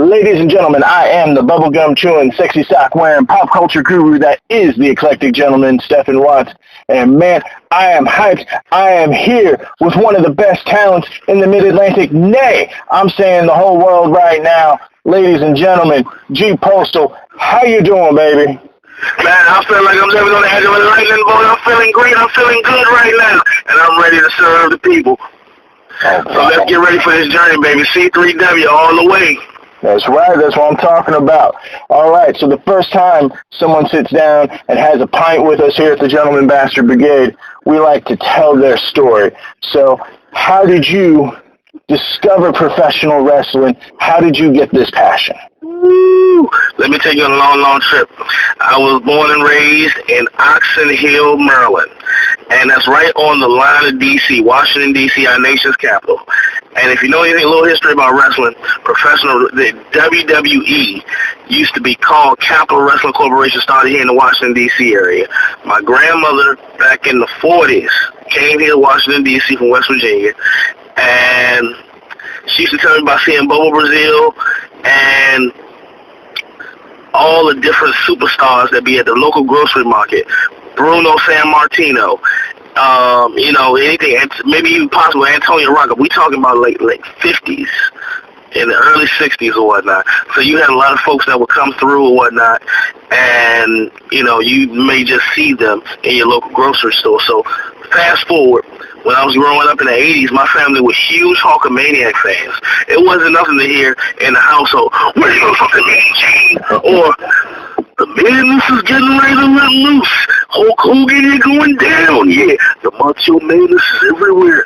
Ladies and gentlemen, I am the bubblegum chewing, sexy sock wearing, pop culture guru that is the eclectic gentleman, Stephen Watts. And man, I am hyped. I am here with one of the best talents in the Mid-Atlantic. Nay, I'm saying the whole world right now. Ladies and gentlemen, G Postal, how you doing, baby? Man, I feel like I'm living on the edge of a lightning bolt. I'm feeling great. I'm feeling good right now. And I'm ready to serve the people. So let's get ready for this journey, baby. C3W all the way. That's right. That's what I'm talking about. All right. So the first time someone sits down and has a pint with us here at the Gentleman Bastard Brigade, we like to tell their story. So how did you discover professional wrestling? How did you get this passion? Woo. Let me take you on a long, long trip. I was born and raised in Oxon Hill, Maryland. And that's right on the line of D.C., Washington, D.C., our nation's capital. And if you know anything, a little history about wrestling, the WWE used to be called Capital Wrestling Corporation, started here in the Washington, D.C. area. My grandmother, back in the 40s, came here to Washington, D.C. from West Virginia. And she used to tell me about seeing Bobo Brazil and all the different superstars that be at the local grocery market. Bruno Sammartino, anything, maybe even possible Antonio Rocca. We talking about late 50s, in the early 60s or whatnot. So you had a lot of folks that would come through or whatnot, and, you may just see them in your local grocery store. So fast forward, when I was growing up in the 80s, my family was huge Hulkamaniac fans. It wasn't nothing to hear in the household, "What do you know something mean, Gene?" Or, "The madness is getting ready to let loose. Hulk Hogan is going down. Yeah, the Macho Madness is everywhere."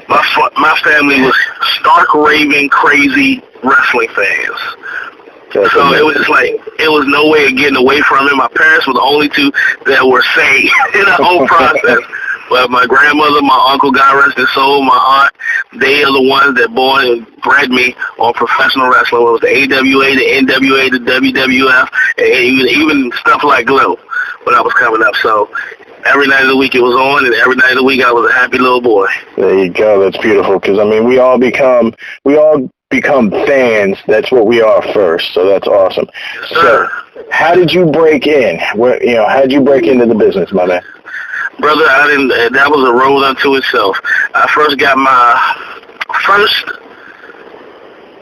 My family was stark, raving, crazy wrestling fans. So it was just like, it was no way of getting away from it. My parents were the only two that were sane in the whole process. But my grandmother, my uncle, God rest his soul, my aunt, they are the ones that born and bred me on professional wrestling. It was the AWA, the NWA, the WWF, and even stuff like Glow when I was coming up. So every night of the week it was on, and every night of the week I was a happy little boy. There you go. That's beautiful, because, we all become fans. That's what we are first, so that's awesome. Yes, sir. So how did you break in? How did you break into the business, my man? Brother, that was a road unto itself. I first got my first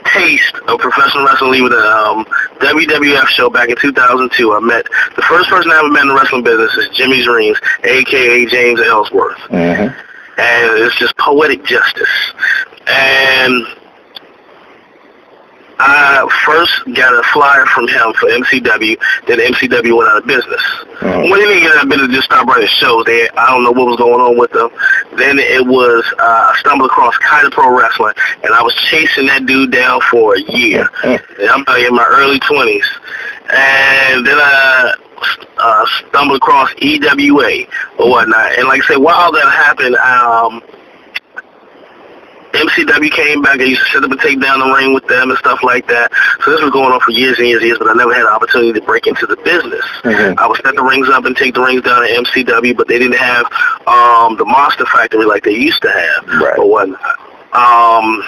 taste of professional wrestling with a WWF show back in 2002. I met, the first person I ever met in the wrestling business is Jimmy Dreams, a.k.a. James Ellsworth. Mm-hmm. And it's just poetic justice. And I first got a flyer from him for MCW, then MCW went out of business. Mm-hmm. When he didn't get out of business, just stopped running shows. I don't know what was going on with them. Then it was, I stumbled across Kaiser Pro Wrestling, and I was chasing that dude down for a year. Mm-hmm. And I'm in my early 20s. And then I stumbled across EWA or whatnot. And like I said, while that happened, MCW came back. I used to set up and take down the ring with them and stuff like that. So this was going on for years and years and years, but I never had an opportunity to break into the business. Mm-hmm. I would set the rings up and take the rings down at MCW, but they didn't have the Monster Factory like they used to have or whatnot.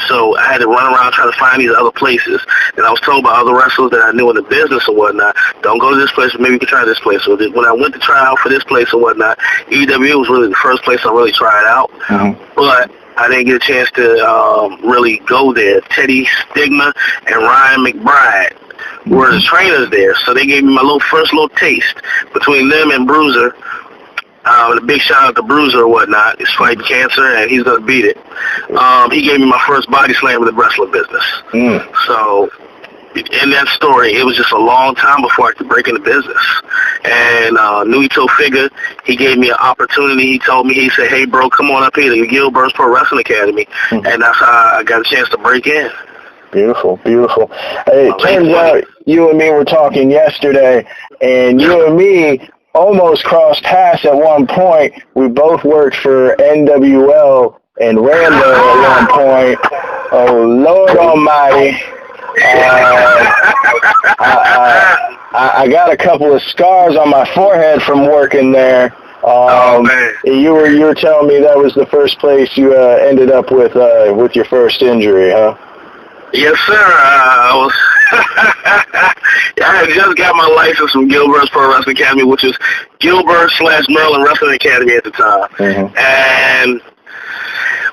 So I had to run around trying to find these other places. And I was told by other wrestlers that I knew in the business or whatnot, don't go to this place, maybe you can try this place. So when I went to try out for this place or whatnot, EWA was really the first place I really tried out. Mm-hmm. But I didn't get a chance to really go there. Teddy Stigma and Ryan McBride were the trainers there, so they gave me my first little taste between them and Bruiser. And a big shout out to Bruiser or whatnot. He's fighting cancer, and he's going to beat it. He gave me my first body slam in the wrestling business. So in that story, it was just a long time before I could break into business. And Nuito Figure, he gave me an opportunity. He told me, he said, "Hey, bro, come on up here to Gilbert's Pro Wrestling Academy." And that's how I got a chance to break in. Beautiful, beautiful. Hey, it turns out you and me were talking yesterday, and you and me almost crossed paths at one point. We both worked for NWL and Rambo at one point. Oh, Lord Almighty. I got a couple of scars on my forehead from working there. You were telling me that was the first place you ended up with your first injury, huh? Yes, sir. I was. I had just got my license from Gilbert's Pro Wrestling Academy, which is Gilbert/Maryland Wrestling Academy at the time, and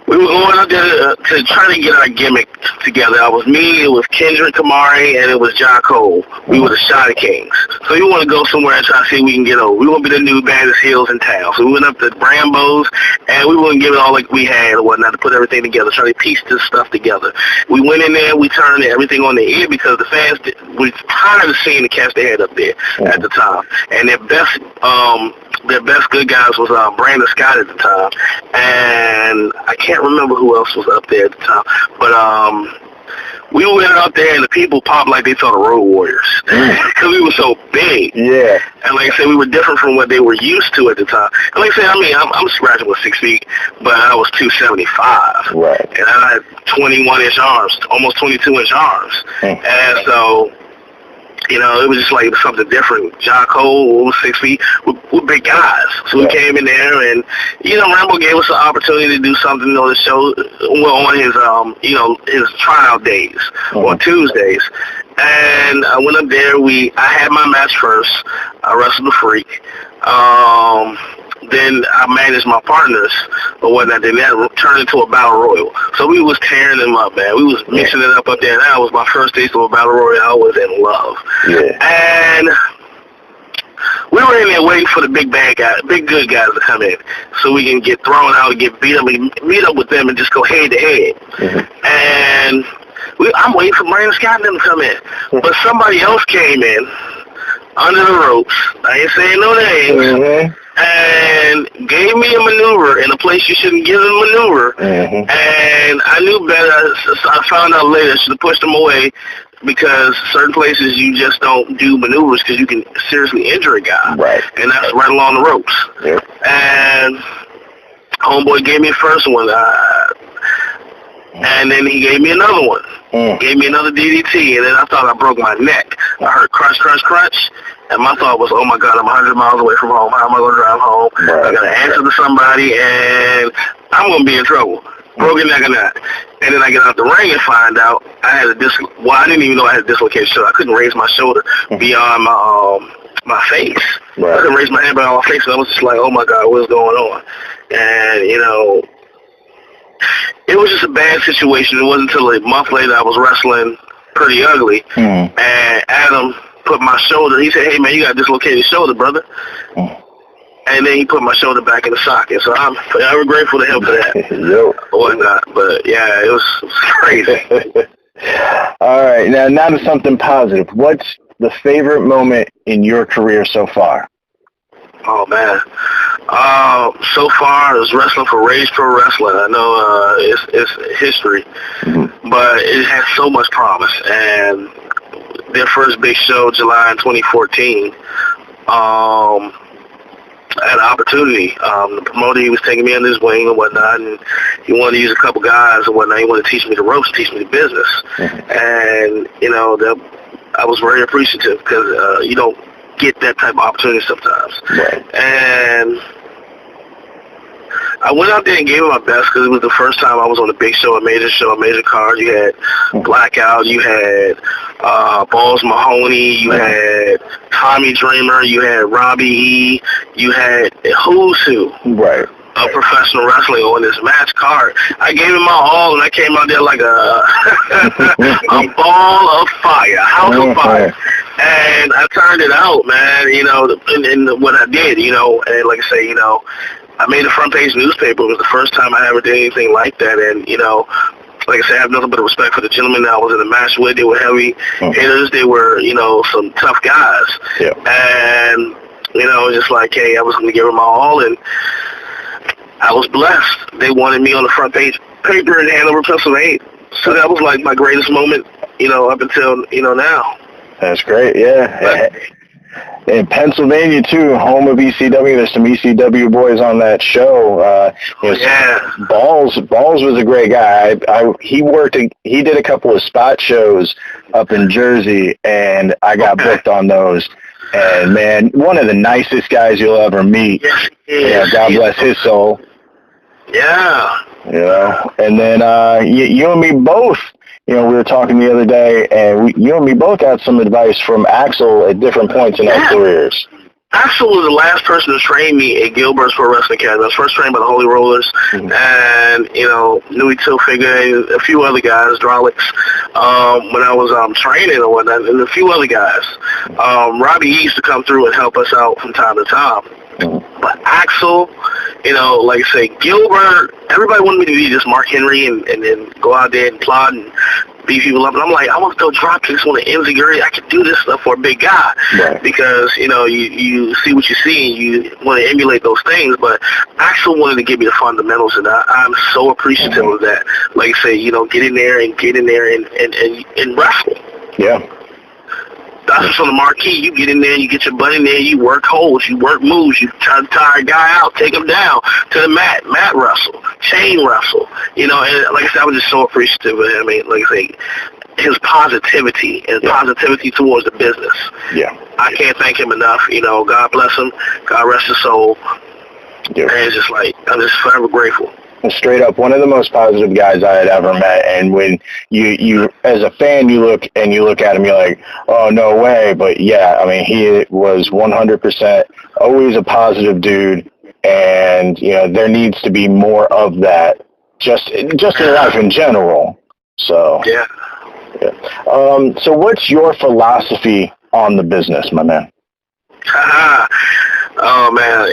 we were going up there to try to get our gimmick together. It was me, it was Kendrick Kamari, and it was John Cole. We were the Shotty Kings. So we want to go somewhere and try to see if we can get over. We want to be the new baddest heels in town. So we went up to Brambo's, and we wouldn't give it all like we had or whatnot to put everything together, try to piece this stuff together. We went in there, we turned everything on their ear because the fans were tired of seeing the cats they had up there at the time. And their best good guys was Brandon Scott at the time, and I can't remember who else was up there at the time, but we went up there and the people popped like they saw the Road Warriors because we were so big. Yeah. And like I said, we were different from what they were used to at the time. And like I said, I mean, I'm scratching with 6 feet, but I was 275. Right. And I had 21-inch arms, almost 22-inch arms. And so, you know, it was just like something different. John Cole was 6 feet. We're big guys. So we came in there, and, you know, Rambo gave us an opportunity to do something on the show, on his, you know, his trial days, on Tuesdays. And I went up there. I had my match first. I wrestled the Freak. Then I managed my partners or whatnot. Then that turned into a battle royal. So we was tearing them up, man. We was mixing it up there. And that was my first taste of a battle royal. I was in love. Yeah. And we were in there waiting for the big bad guys, big good guys to come in, so we can get thrown out and get beat up, and meet up with them and just go head to head. And I'm waiting for Brandon Scott and them to come in, but somebody else came in under the ropes. I ain't saying no names. And gave me a maneuver in a place you shouldn't give a maneuver. And I knew better. So I found out later I should have pushed them away, because certain places you just don't do maneuvers because you can seriously injure a guy. Right. And that's right along the ropes. And homeboy gave me the first one. And then he gave me another one. Gave me another DDT, and then I thought I broke my neck. I heard crunch, crunch, crunch. And my thought was, oh, my God, I'm 100 miles away from home. How am I going to drive home? I got to answer to somebody, and I'm going to be in trouble. Broken neck or not. And then I get out the ring and find out I had I didn't even know I had a dislocated shoulder. I couldn't raise my shoulder beyond my face. I couldn't raise my hand beyond my face, and I was just like, oh, my God, what's going on? And, you know, it was just a bad situation. It wasn't until a month later I was wrestling Pretty Ugly, and Adam put my shoulder. He said, hey, man, you got a dislocated shoulder, brother. And then he put my shoulder back in the socket. So I'm grateful to him for that. Or whatnot. But, yeah, it was crazy. All right. Now to something positive. What's the favorite moment in your career so far? Oh, man. So far, it's wrestling for Rage Pro Wrestling. I know it's history, but it has so much promise. And their first big show, July in 2014, I had an opportunity. The promoter, he was taking me under his wing and whatnot, and he wanted to use a couple guys and whatnot. He wanted to teach me the ropes, teach me the business. And, you know, I was very appreciative because you don't get that type of opportunity sometimes. And I went out there and gave it my best because it was the first time I was on a big show, a major card. You had Blackout, you had Balls Mahoney, you had Tommy Dreamer, you had Robbie E, you had who's who of professional wrestling on this match card. I gave it my all, and I came out there like a ball of fire, a house of fire. And I turned it out, man, you know, in what I did, you know, and like I say, you know, I made a front page newspaper. It was the first time I ever did anything like that, and, you know, like I said, I have nothing but respect for the gentlemen that I was in the match with. They were heavy hitters. They were, you know, some tough guys. And, you know, just like, hey, I was going to give them my all, and I was blessed. They wanted me on the front page paper in Hanover, Pennsylvania. So that was like my greatest moment, you know, up until, you know, now. That's great, yeah. In Pennsylvania, too, home of ECW. There's some ECW boys on that show. Balls was a great guy. He did a couple of spot shows up in Jersey, and I got booked on those. And, man, one of the nicest guys you'll ever meet. Yes, yeah, God bless his soul. Yeah. You know, and then you and me both we were talking the other day, and you and me both got some advice from Axel at different points in our careers. Axel was the last person to train me at Gilbert's Pro Wrestling Academy. I was first trained by the Holy Rollers, and, Louis Tilfiger and a few other guys, Drolix, when I was training or whatnot, and a few other guys. Robbie used to come through and help us out from time to time. But Axel, like I say, Gilbert, everybody wanted me to be just Mark Henry and then go out there and plot and beat people up. And I'm like, I want to throw drop kicks on the enziguri. I can do this stuff for a big guy. Right. Because, you see what you see and you want to emulate those things. But Axel wanted to give me the fundamentals, and I'm so appreciative of that. Like I say, get in there and wrestle. Yeah. That's what's on the marquee. You get in there, you get your butt in there, you work holds, you work moves, you try to tire a guy out, take him down to the mat wrestle, chain wrestle. And like I said, I was just so appreciative of him. I mean, like I say, his positivity and positivity towards the business. Yeah. I can't thank him enough. God bless him. God rest his soul. Yeah. And it's just like, I'm just forever grateful. Straight up, one of the most positive guys I had ever met. And when you as a fan, you look at him, you're like, oh, no way. But yeah, I mean, he was 100% always a positive dude. And, there needs to be more of that just in life in general. So, yeah. So what's your philosophy on the business, my man? Oh, man,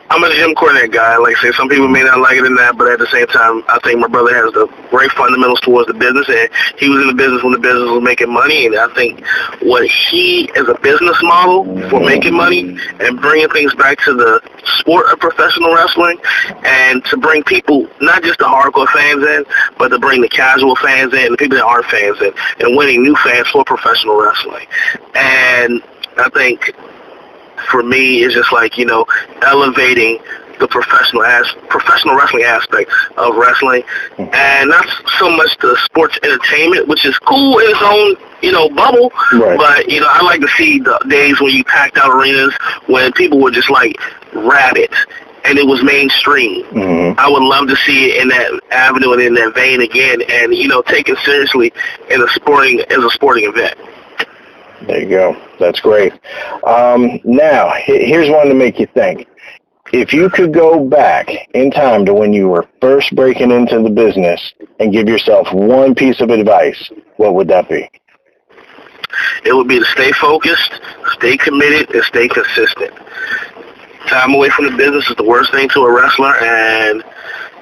I'm a gym coordinator guy. Like I say, some people may not like it in that, but at the same time, I think my brother has the great fundamentals towards the business, and he was in the business when the business was making money, and I think what he, as a business model for making money and bringing things back to the sport of professional wrestling, and to bring people, not just the hardcore fans in, but to bring the casual fans in, the people that aren't fans in, and winning new fans for professional wrestling. And I think for me, it's just like, elevating the professional wrestling aspect of wrestling, and not so much the sports entertainment, which is cool in its own, bubble. Right. But, I like to see the days when you packed out arenas when people were just like rabid and it was mainstream. I would love to see it in that avenue and in that vein again, and, taken seriously as a sporting event. There you go. That's great. Now, here's one to make you think. If you could go back in time to when you were first breaking into the business and give yourself one piece of advice, what would that be? It would be to stay focused, stay committed, and stay consistent. Time away from the business is the worst thing to a wrestler, and,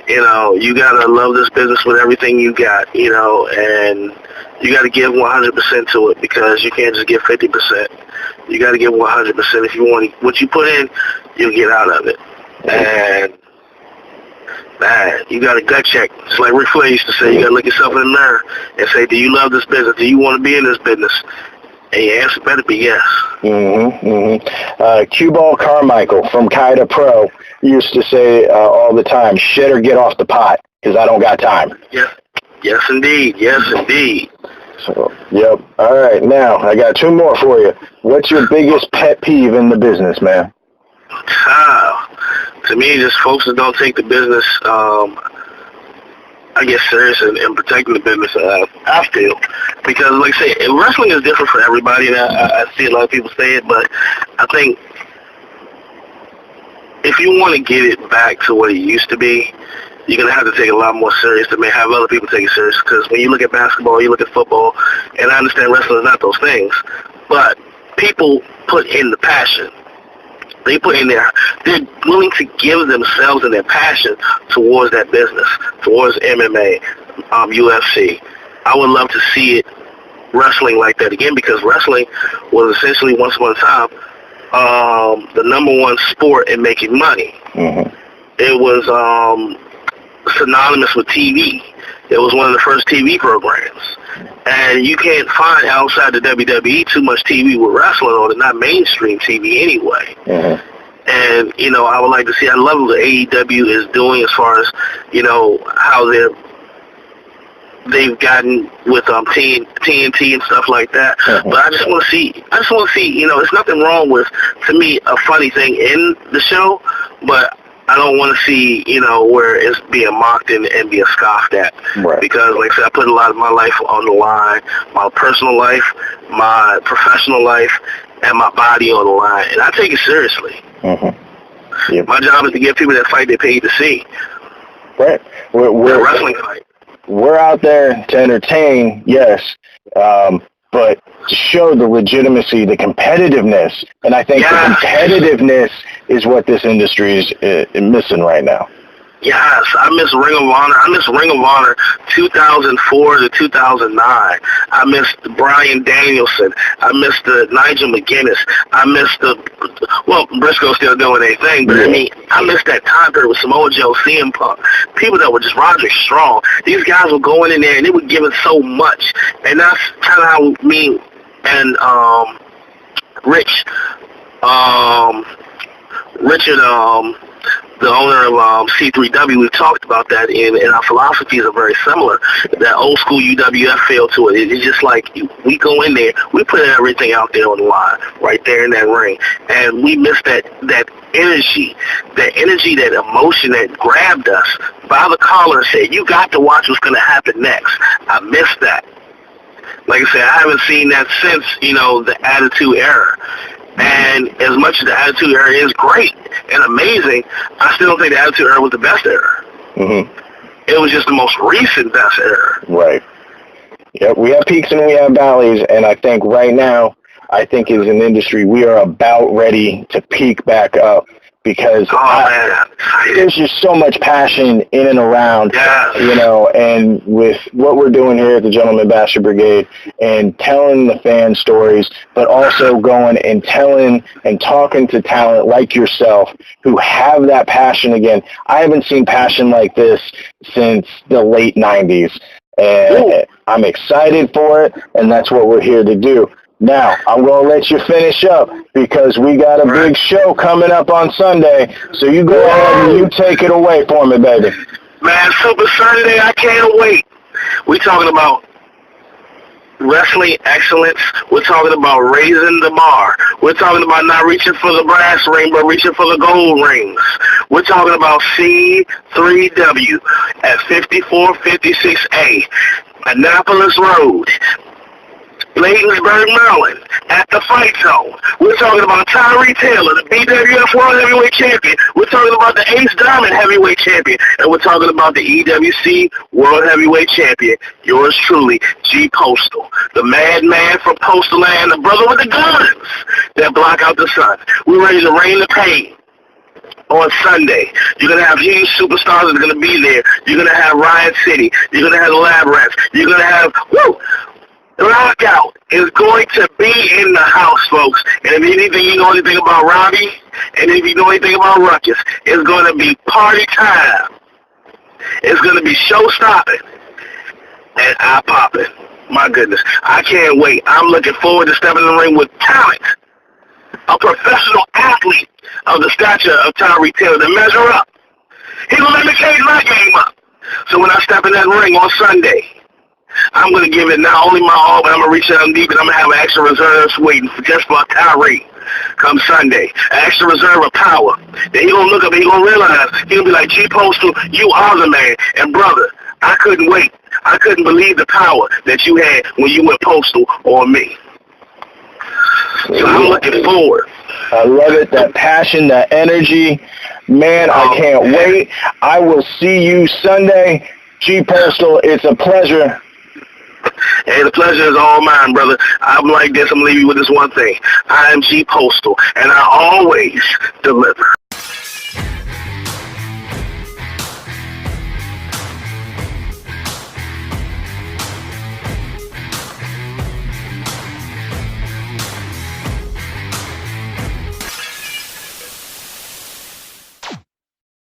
you got to love this business with everything you got, and you got to give 100% to it, because you can't just give 50%. You got to give 100% if you want what you put in, you'll get out of it. And man, you got a gut check. It's like Ric Flair used to say, you got to look yourself in the mirror and say, do you love this business? Do you want to be in this business? And your answer better be yes. Q-Ball Carmichael from Kaida Pro used to say all the time, shit or get off the pot, because I don't got time. Yes, indeed. Yes, indeed. So, yep. All right. Now, I got two more for you. What's your biggest pet peeve in the business, man? To me, just folks that don't take the business, serious and protecting the business, I feel. Because, like I say, wrestling is different for everybody, and I see a lot of people say it, but I think if you want to get it back to what it used to be, you're going to have to take it a lot more serious than have other people take it serious. Because when you look at basketball, you look at football, and I understand wrestling is not those things, but people put in the passion. They put in they're willing to give themselves and their passion towards that business, towards MMA, UFC. I would love to see it wrestling like that again, because wrestling was essentially once upon a time the number one sport in making money. It was synonymous with TV. It was one of the first TV programs. And you can't find outside the WWE too much TV with wrestling on it, not mainstream TV anyway. And, I would like to see, I love what AEW is doing as far as, how they've gotten with TNT and stuff like that. But I just want to see, it's nothing wrong with, to me, a funny thing in the show, but I don't want to see, where it's being mocked and being scoffed at. Right. Because, like I said, I put a lot of my life on the line, my personal life, my professional life, and my body on the line, and I take it seriously. Mm-hmm. Yep. My job is to give people that fight they paid to see. Right. We're wrestling fight. We're out there to entertain, yes, but to show the legitimacy, the competitiveness, and I think the competitiveness is what this industry is missing right now. Yes, I miss Ring of Honor. I miss Ring of Honor 2004 to 2009. I miss Bryan Danielson. I miss the Nigel McGuinness. I miss Briscoe's still doing their thing, but I miss that time period with Samoa Joe, CM Punk, people that were just Roderick Strong. These guys were going in there and they were giving so much, and that's kind of how me and Richard, the owner of C3W, we've talked about that, and our philosophies are very similar. That old school UWF feel to it. It's just like we go in there, we put everything out there on the line, right there in that ring, and we miss that energy, that emotion that grabbed us by the collar and said, "You got to watch what's going to happen next." I miss that. Like I said, I haven't seen that since the Attitude Era. And as much as the Attitude Era is great and amazing, I still don't think the Attitude Era was the best era. Mm-hmm. It was just the most recent best era. Right. Yep, we have peaks and we have valleys, and I think right now, as an industry, we are about ready to peak back up because there's just so much passion in and around, and with what we're doing here at the Gentleman Basher Brigade and telling the fan stories, but also going and telling and talking to talent like yourself who have that passion again. I haven't seen passion like this since the late 90s, and I'm excited for it, and that's what we're here to do. Now, I'm going to let you finish up because we got a big show coming up on Sunday, so you go ahead and you take it away for me, baby. Man, Super Sunday, I can't wait. We're talking about wrestling excellence. We're talking about raising the bar. We're talking about not reaching for the brass ring, but reaching for the gold rings. We're talking about C3W at 5456A, Annapolis Road, Bladensburg, Maryland, at the Fight Zone. We're talking about Tyree Taylor, the BWF World Heavyweight Champion. We're talking about the Ace Diamond Heavyweight Champion. And we're talking about the EWC World Heavyweight Champion. Yours truly, G Postal, the madman from Postal Land, the brother with the guns that block out the sun. We're ready to rain the pain. On Sunday, you're going to have huge superstars that are going to be there. You're going to have Riot City. You're going to have the Lab Rats. You're going to have, Lockout is going to be in the house, folks. And if you know anything about Robbie, and if you know anything about Ruckus, it's going to be party time. It's going to be show-stopping and eye-popping. My goodness, I can't wait. I'm looking forward to stepping in the ring with talent, a professional athlete of the stature of Tyree Taylor to measure up. He will let me change my game up. So when I step in that ring on Sunday, I'm going to give it not only my all, but I'm going to reach down deep and I'm going to have an extra reserve waiting just for Tyree come Sunday. An extra reserve of power. Then he's going to look up and he's going to realize, he'll be like, G Postal, you are the man. And brother, I couldn't wait. I couldn't believe the power that you had when you went postal on me. So I'm looking forward. I love it, that passion, that energy. Man, I can't wait. I will see you Sunday. G Postal, it's a pleasure. Hey, the pleasure is all mine, brother. I'm like this. I'm going to leave you with this one thing. I am G Postal, and I always deliver.